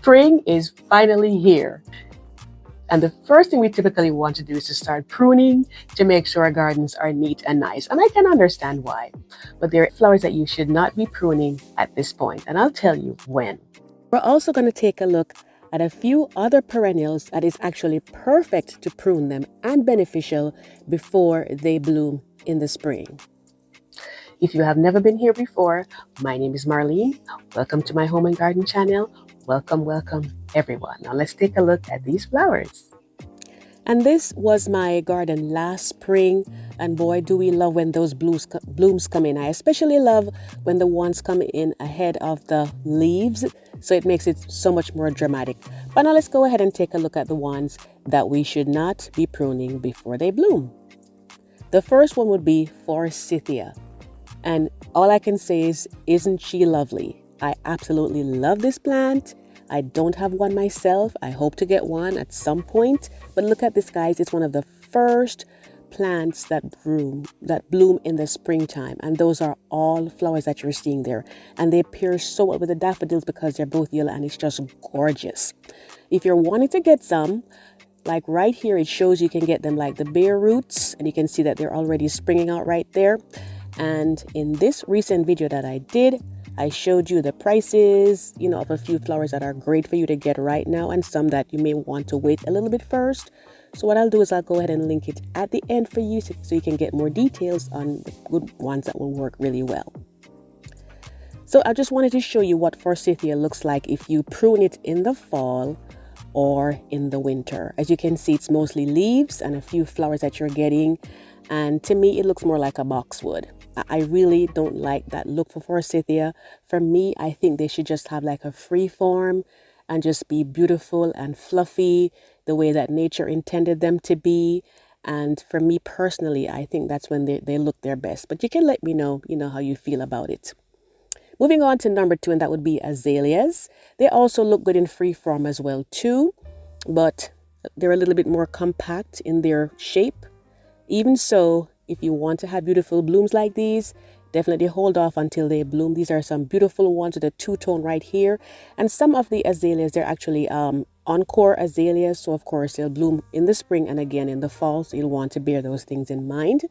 Spring is finally here. And the first thing we typically want to do is to start pruning to make sure our gardens are neat and nice. And I can understand why. But there are flowers that you should not be pruning at this point. And I'll tell you when. We're also going to take a look at a few other perennials that is actually perfect to prune them and beneficial before they bloom in the spring. If you have never been here before, my name is Marlene. Welcome to my home and garden channel. Welcome, welcome everyone. Now let's take a look at these flowers. And this was my garden last spring, and boy do we love when those blooms come in. I especially love when the ones come in ahead of the leaves, so it makes it so much more dramatic. But now let's go ahead and take a look at the ones that we should not be pruning before they bloom. The first one would be forsythia, and all I can say is, isn't she lovely? I absolutely love this plant. I don't have one myself. I hope to get one at some point. But look at this, guys. It's one of the first plants that bloom in the springtime. And those are all flowers that you're seeing there. And they pair so well with the daffodils because they're both yellow and it's just gorgeous. If you're wanting to get some, like right here, it shows you can get them like the bare roots. And you can see that they're already springing out right there. And in this recent video that I did, I showed you the prices, of a few flowers that are great for you to get right now and some that you may want to wait a little bit first. So what I'll do is I'll go ahead and link it at the end for you so you can get more details on the good ones that will work really well. So I just wanted to show you what forsythia looks like if you prune it in the fall or in the winter. As you can see, it's mostly leaves and a few flowers that you're getting. And to me, it looks more like a boxwood. I really don't like that look for forsythia. For me, I think they should just have like a free form and just be beautiful and fluffy the way that nature intended them to be. And for me personally, I think that's when they look their best. But you can let me know, how you feel about it. Moving on to number 2, and that would be azaleas. They also look good in free form as well too, but they're a little bit more compact in their shape. Even so, if you want to have beautiful blooms like these, definitely hold off until they bloom. These are some beautiful ones with a two-tone right here. And some of the azaleas, they're actually encore azaleas. So, of course, they'll bloom in the spring and again in the fall. So you'll want to bear those things in mind.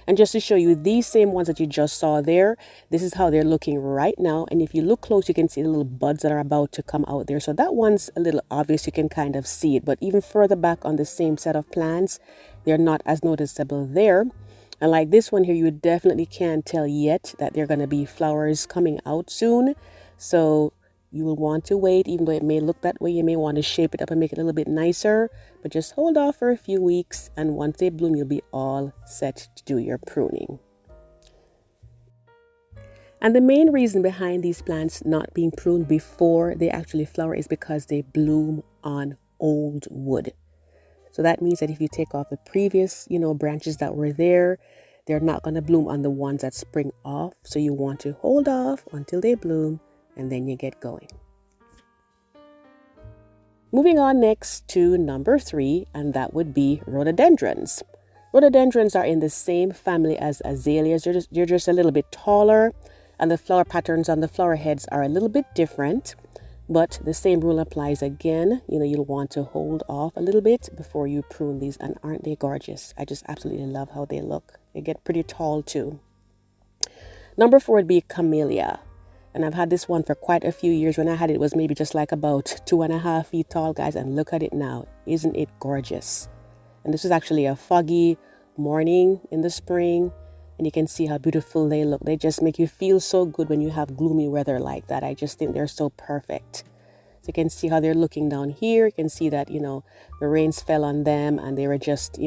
And just to show you these same ones that you just saw there, this is how they're looking right now. And if you look close, you can see the little buds that are about to come out there. So that one's a little obvious. You can kind of see it. But even further back on the same set of plants, they're not as noticeable there. And like this one here, you definitely can't tell yet that they're going to be flowers coming out soon. So you will want to wait, even though it may look that way. You may want to shape it up and make it a little bit nicer. But just hold off for a few weeks. And once they bloom, you'll be all set to do your pruning. And the main reason behind these plants not being pruned before they actually flower is because they bloom on old wood. So that means that if you take off the previous, branches that were there, they're not going to bloom on the ones that spring off. So you want to hold off until they bloom and then you get going. Moving on next to number 3, and that would be rhododendrons. Rhododendrons are in the same family as azaleas. They're just a little bit taller, and the flower patterns on the flower heads are a little bit different. But the same rule applies again. You'll want to hold off a little bit before you prune these. And aren't they gorgeous? I just absolutely love how they look. They get pretty tall too. Number 4 would be camellia. And I've had this one for quite a few years. When I had it, it was maybe just like about 2.5 feet tall, guys. And look at it now. Isn't it gorgeous? And this is actually a foggy morning in the spring. And you can see how beautiful they look. They just make you feel so good when you have gloomy weather like that. I just think they're so perfect. So you can see how they're looking down here. You can see that, the rains fell on them and they were just,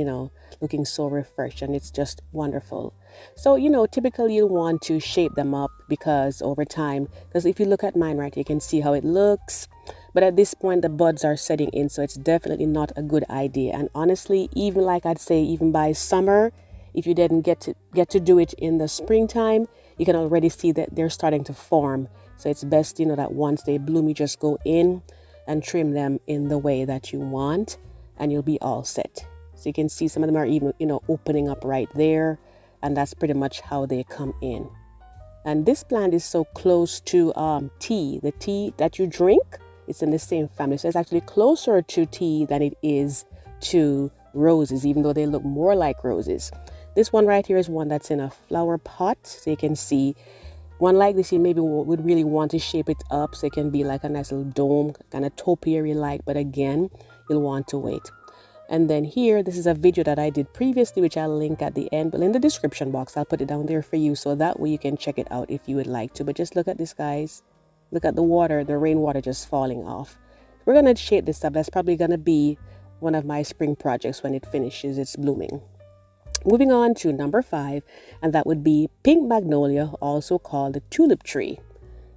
looking so refreshed. And it's just wonderful. So, typically you'll want to shape them up because over time, because if you look at mine right, you can see how it looks. But at this point, the buds are setting in. So it's definitely not a good idea. And honestly, even like I'd say, even by summer, if you didn't get to do it in the springtime, you can already see that they're starting to form. So it's best, that once they bloom, you just go in and trim them in the way that you want, and you'll be all set. So you can see some of them are even, opening up right there, and that's pretty much how they come in. And this plant is so close to tea, the tea that you drink. It's in the same family. So it's actually closer to tea than it is to roses, even though they look more like roses. This one right here is one that's in a flower pot. So you can see one like this, you maybe would really want to shape it up so it can be like a nice little dome, kind of topiary like, but again, you'll want to wait. And then here, this is a video that I did previously, which I'll link at the end, but in the description box, I'll put it down there for you. So that way you can check it out if you would like to. But just look at this, guys. Look at the water, the rainwater just falling off. We're going to shape this up. That's probably going to be one of my spring projects when it finishes its blooming. Moving on to number 5, and that would be pink magnolia, also called the tulip tree.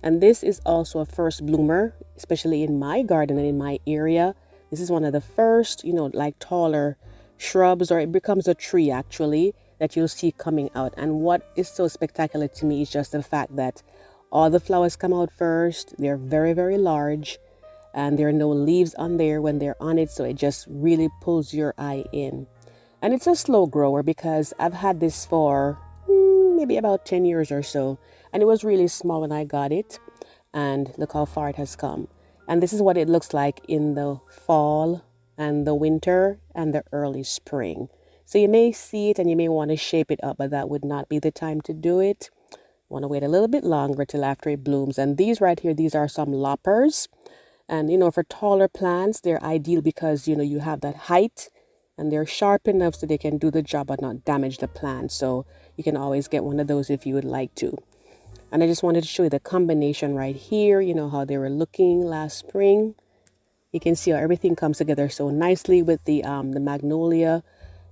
And this is also a first bloomer, especially in my garden and in my area. This is one of the first, like taller shrubs, or it becomes a tree actually, that you'll see coming out. And what is so spectacular to me is just the fact that all the flowers come out first. They're very, very large, and there are no leaves on there when they're on it. So it just really pulls your eye in. And it's a slow grower because I've had this for maybe about 10 years or so. And it was really small when I got it. And look how far it has come. And this is what it looks like in the fall and the winter and the early spring. So you may see it and you may want to shape it up, but that would not be the time to do it. Want to wait a little bit longer till after it blooms. And these right here, these are some loppers. And, for taller plants, they're ideal because, you have that height and they're sharp enough so they can do the job but not damage the plant. So you can always get one of those if you would like to. And I just wanted to show you the combination right here, how they were looking last spring. You can see how everything comes together so nicely with the magnolia,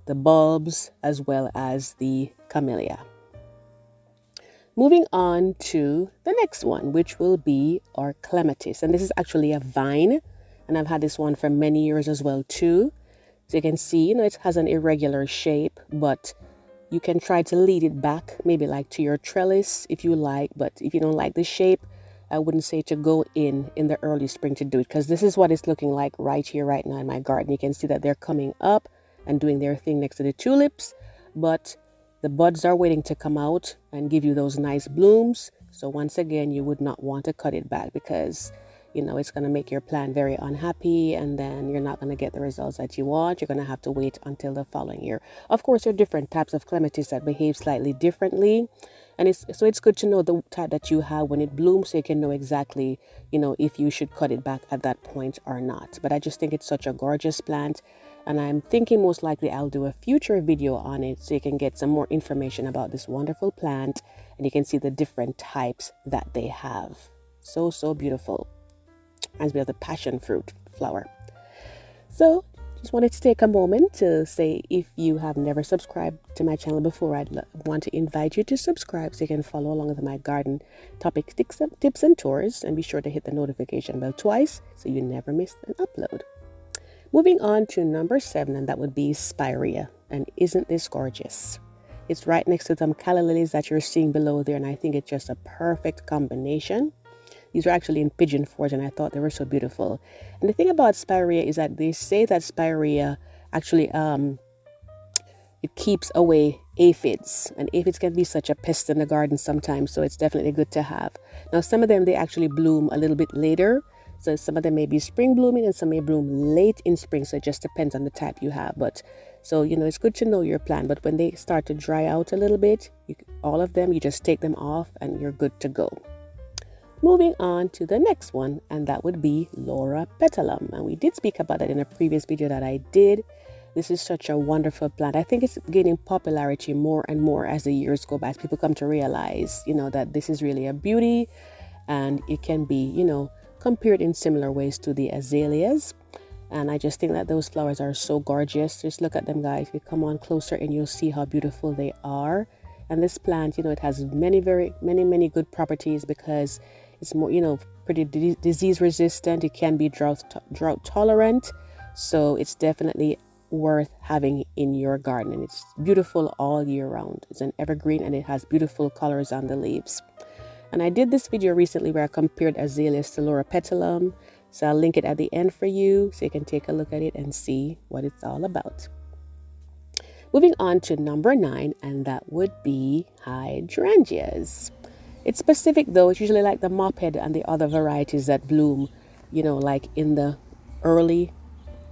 the bulbs, as well as the camellia. Moving on to the next one, which will be our clematis. And this is actually a vine. And I've had this one for many years as well too. So you can see, it has an irregular shape, but you can try to lead it back, maybe like to your trellis if you like. But if you don't like the shape, I wouldn't say to go in the early spring to do it, because this is what it's looking like right here, right now in my garden. You can see that they're coming up and doing their thing next to the tulips, but the buds are waiting to come out and give you those nice blooms. So once again, you would not want to cut it back because it's going to make your plant very unhappy, and then you're not going to get the results that you want. You're going to have to wait until the following year. Of course, there are different types of clematis that behave slightly differently. And it's good to know the type that you have when it blooms so you can know exactly, if you should cut it back at that point or not. But I just think it's such a gorgeous plant. And I'm thinking most likely I'll do a future video on it so you can get some more information about this wonderful plant. And you can see the different types that they have. So, so beautiful. Reminds me of the passion fruit flower. So just wanted to take a moment to say, if you have never subscribed to my channel before, I'd want to invite you to subscribe so you can follow along with my garden topic tips and tours, and be sure to hit the notification bell twice so you never miss an upload. Moving on to number 7, and that would be spirea. And isn't this gorgeous? It's right next to them calla lilies that you're seeing below there, and I think it's just a perfect combination. These are actually in pigeon forge, and I thought they were so beautiful. And the thing about spirea is that they say that spirea actually it keeps away aphids, and aphids can be such a pest in the garden sometimes, so it's definitely good to have. Now some of them, they actually bloom a little bit later, so some of them may be spring blooming and some may bloom late in spring, so it just depends on the type you have. But so it's good to know your plant, but when they start to dry out a little bit, all of them, you just take them off and you're good to go. Moving on to the next one, and that would be Laura petalum. And we did speak about that in a previous video that I did. This is such a wonderful plant. I think it's gaining popularity more and more as the years go by, as people come to realize, that this is really a beauty, and it can be, compared in similar ways to the azaleas. And I just think that those flowers are so gorgeous. Just look at them, guys. You come on closer and you'll see how beautiful they are. And this plant, it has many good properties because it's more, pretty disease resistant. It can be drought tolerant. So it's definitely worth having in your garden. And it's beautiful all year round. It's an evergreen and it has beautiful colors on the leaves. And I did this video recently where I compared azaleas to Laura petalum. So I'll link it at the end for you so you can take a look at it and see what it's all about. Moving on to number 9, and that would be hydrangeas. It's specific though. It's usually like the mophead and the other varieties that bloom like in the early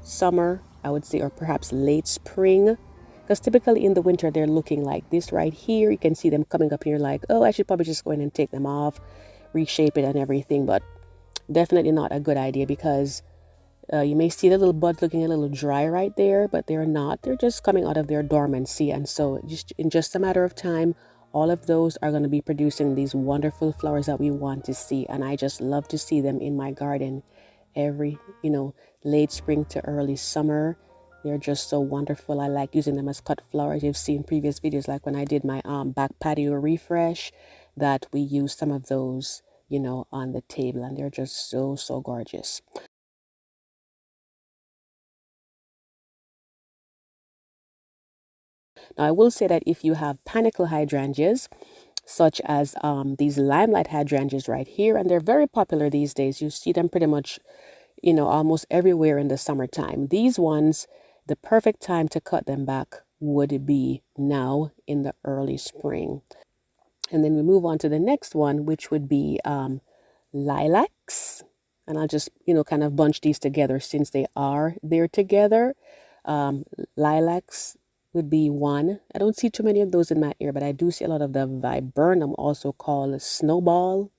summer, I would say, or perhaps late spring. Because typically in the winter, they're looking like this right here. You can see them coming up here like, oh, I should probably just go in and take them off, reshape it and everything. But definitely not a good idea because you may see the little buds looking a little dry right there, but they're not. They're just coming out of their dormancy. And so just in just a matter of time, all of those are going to be producing these wonderful flowers that we want to see. And I just love to see them in my garden every, late spring to early summer. They're just so wonderful. I like using them as cut flowers. You've seen previous videos, like when I did my back patio refresh, that we used some of those, on the table. And they're just so, so gorgeous. Now, I will say that if you have panicle hydrangeas, such as these limelight hydrangeas right here, and they're very popular these days. You see them pretty much, almost everywhere in the summertime. These ones, the perfect time to cut them back would be now in the early spring. And then we move on to the next one, which would be lilacs. And I'll just, kind of bunch these together since they are there together. Um, Lilacs would be one. I don't see too many of those in my area, but I do see a lot of the viburnum, also called snowball.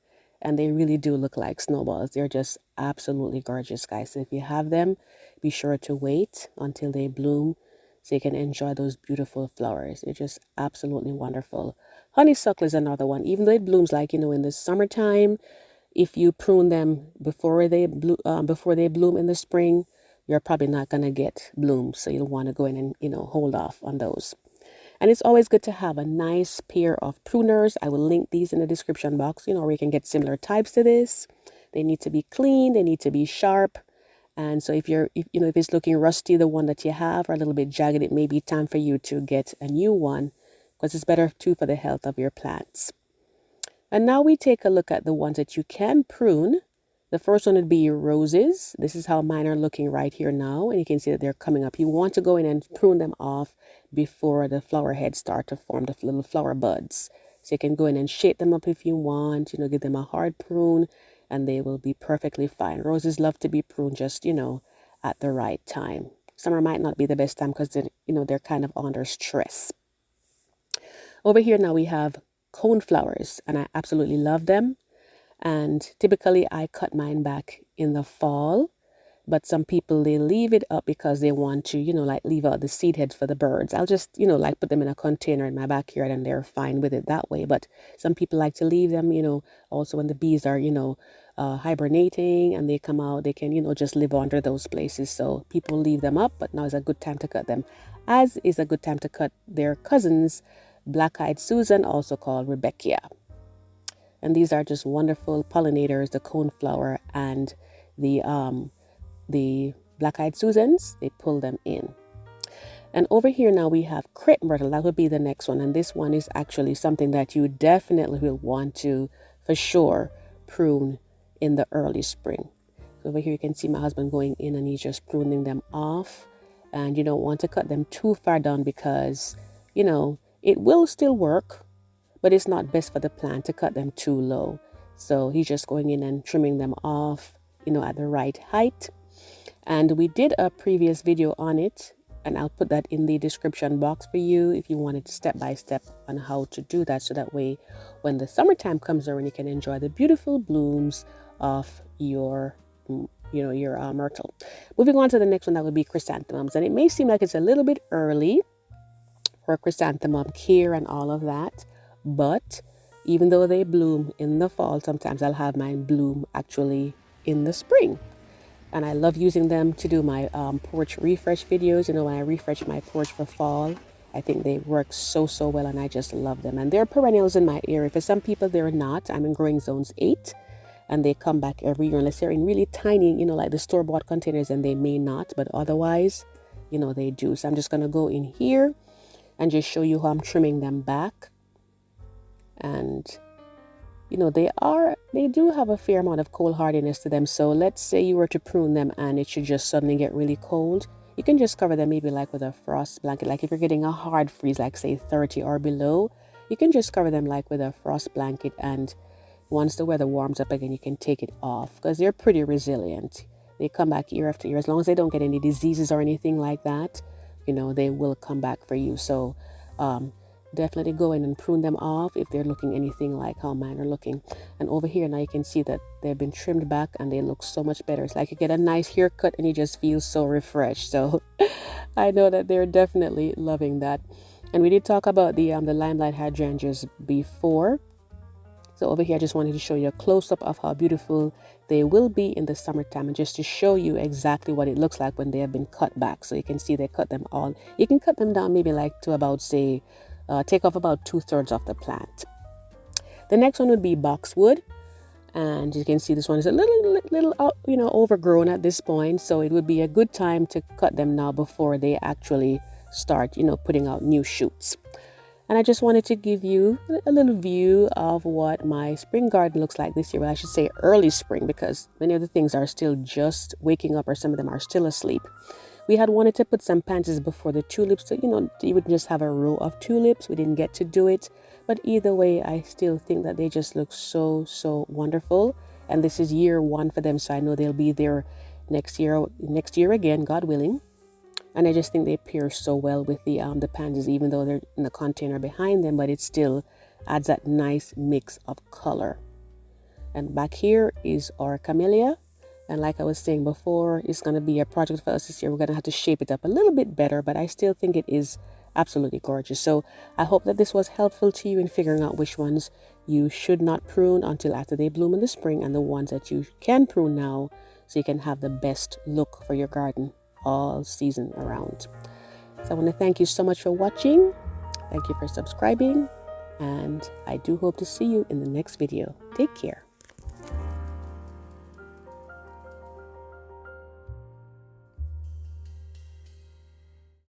And they really do look like snowballs. They're just absolutely gorgeous, guys. So if you have them, be sure to wait until they bloom so you can enjoy those beautiful flowers. They're just absolutely wonderful. Honeysuckle is another one. Even though it blooms like, in the summertime, if you prune them before they bloom in the spring, you're probably not going to get blooms. So you'll want to go in and, hold off on those. And it's always good to have a nice pair of pruners. I will link these in the description box, where you can get similar types to this. They need to be clean. They need to be sharp. And so if if it's looking rusty, the one that you have, or a little bit jagged, it may be time for you to get a new one because it's better too for the health of your plants. And now we take a look at the ones that you can prune. The first one would be your roses. This is how mine are looking right here now. And you can see that they're coming up. You want to go in and prune them off before the flower heads start to form the little flower buds. So you can go in and shape them up if you want, give them a hard prune and they will be perfectly fine. Roses love to be pruned just, at the right time. Summer might not be the best time because they're kind of under stress. Over here now we have cone flowers and I absolutely love them. And typically I cut mine back in the fall, but some people, they leave it up because they want to, like leave out the seed heads for the birds. I'll just, like put them in a container in my backyard and they're fine with it that way. But some people like to leave them, also when the bees are, hibernating and they come out, they can, just live under those places. So people leave them up, but now is a good time to cut them, as is a good time to cut their cousins, black-eyed Susan, also called Rebecca. And these are just wonderful pollinators, the coneflower and the black-eyed Susans. They pull them in. And over here now we have Crepe Myrtle. That would be the next one. And this one is actually something that you definitely will want to, for sure, prune in the early spring. So over here you can see my husband going in and he's just pruning them off. And you don't want to cut them too far down because, it will still work, but it's not best for the plant to cut them too low. So he's just going in and trimming them off, at the right height. And we did a previous video on it, and I'll put that in the description box for you if you wanted step by step on how to do that. So that way, when the summertime comes around, you can enjoy the beautiful blooms of your myrtle. Moving on to the next one, that would be chrysanthemums. And it may seem like it's a little bit early for chrysanthemum care and all of that, but even though they bloom in the fall, sometimes I'll have mine bloom actually in the spring. And I love using them to do my porch refresh videos. When I refresh my porch for fall, I think they work so, so well, and I just love them. And they're perennials in my area. For some people, they're not. I'm in growing zones 8, and they come back every year unless they're in really tiny, like the store-bought containers, and they may not. But otherwise, they do. So I'm just going to go in here and just show you how I'm trimming them back. And they do have a fair amount of cold hardiness to them. So let's say you were to prune them and it should just suddenly get really cold. You can just cover them maybe like with a frost blanket. Like if you're getting a hard freeze, like say 30 or below, you can just cover them like with a frost blanket and once the weather warms up again, you can take it off because they're pretty resilient. They come back year after year. As long as they don't get any diseases or anything like that, they will come back for you. So definitely go in and prune them off if they're looking anything like how mine are looking. And over here now you can see that they've been trimmed back and they look so much better. It's like you get a nice haircut and you just feel so refreshed. So I know that they're definitely loving that. And we did talk about the limelight hydrangeas before. So over here I just wanted to show you a close-up of how beautiful they will be in the summertime, and just to show you exactly what it looks like when they have been cut back. So you can see they cut them all. You can cut them down maybe like to about, say, take off about 2/3 of the plant. The next one would be boxwood, and you can see this one is a little overgrown at this point, so it would be a good time to cut them now before they actually start putting out new shoots. And I just wanted to give you a little view of what my spring garden looks like this year. Well, I should say early spring, because many of the things are still just waking up, or some of them are still asleep. We had wanted to put some pansies before the tulips, so you would just have a row of tulips. We didn't get to do it, but either way, I still think that they just look so wonderful. And this is year 1 for them, so I know they'll be there next year again, God willing. And I just think they pair so well with the pansies, even though they're in the container behind them, but it still adds that nice mix of color. And back here is our camellia. And like I was saying before, it's going to be a project for us this year. We're going to have to shape it up a little bit better, but I still think it is absolutely gorgeous. So I hope that this was helpful to you in figuring out which ones you should not prune until after they bloom in the spring, and the ones that you can prune now, so you can have the best look for your garden all season around. So I want to thank you so much for watching. Thank you for subscribing, and I do hope to see you in the next video. Take care.